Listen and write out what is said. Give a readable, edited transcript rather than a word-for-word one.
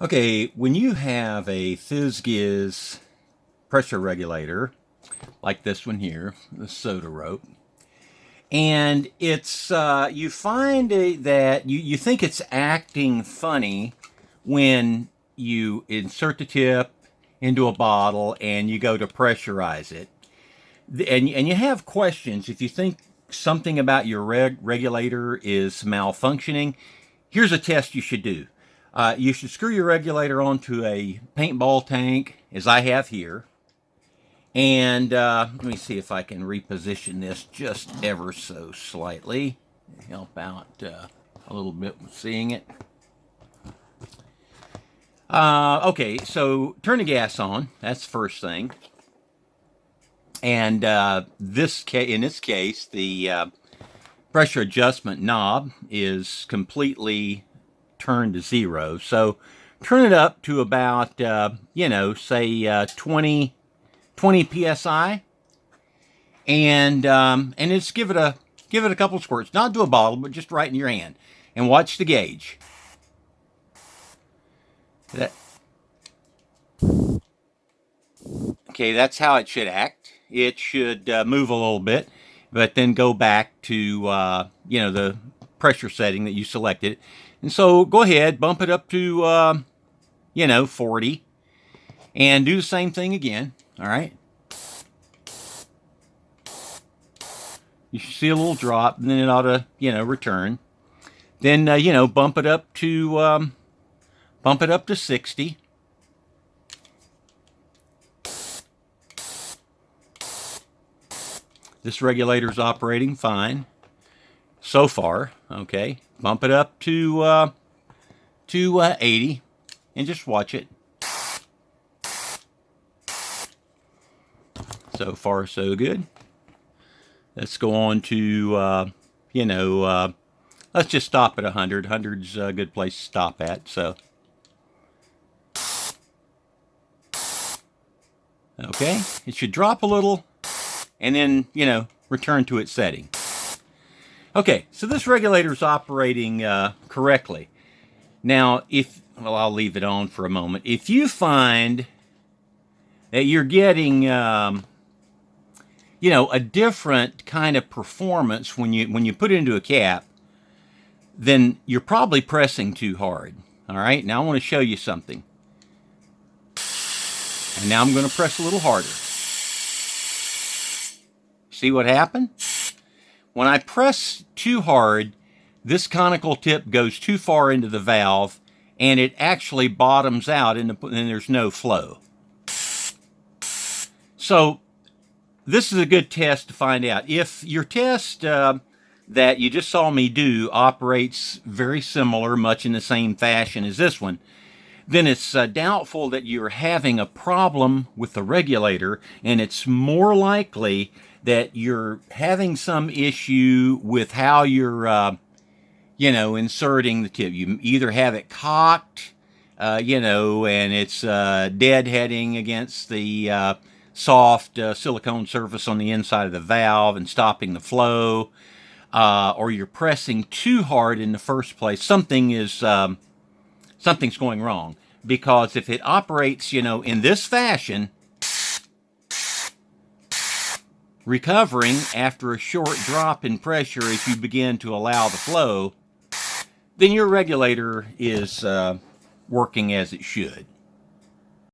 Okay, when you have a FiZZ pressure regulator, like this one here, the soda rope, and it's you find that you think it's acting funny when you insert the tip into a bottle and you go to pressurize it, and you have questions. If you think something about your regulator is malfunctioning, here's a test you should do. You should screw your regulator onto a paintball tank, as I have here. And let me see if I can reposition this just ever so slightly. Help out a little bit with seeing it. Okay, so turn the gas on. That's the first thing. And in this case, the pressure adjustment knob is completely turned to 0. So turn it up to about, say 20 psi, and just give it a couple squirts. Not to a bottle, but just right in your hand, and watch the gauge. Okay, that's how it should act. It should move a little bit, but then go back to the pressure setting that you selected. And so go ahead, bump it up to 40, and do the same thing again. All right. You should see a little drop, and then it ought to return. Then bump it up to 60. This regulator's operating fine so far. Okay, bump it up to 80, and just watch it. So far, so good. Let's go on to let's just stop at 100. 100's a good place to stop at. So, okay, it should drop a little, and then return to its setting. Okay, so this regulator is operating correctly. Now, I'll leave it on for a moment. If you find that you're getting a different kind of performance when you put it into a cap, then you're probably pressing too hard. All right, now I want to show you something. And now I'm going to press a little harder. See what happened? When I press too hard, this conical tip goes too far into the valve, and it actually bottoms out, and there's no flow. So this is a good test to find out. If your test that you just saw me do operates very similar, much in the same fashion as this one, then it's doubtful that you're having a problem with the regulator, and it's more likely that you're having some issue with how you're, inserting the tip. You either have it cocked, and it's deadheading against the soft silicone surface on the inside of the valve and stopping the flow, or you're pressing too hard in the first place. Something's going wrong, because if it operates, in this fashion, recovering after a short drop in pressure as you begin to allow the flow, then your regulator is working as it should.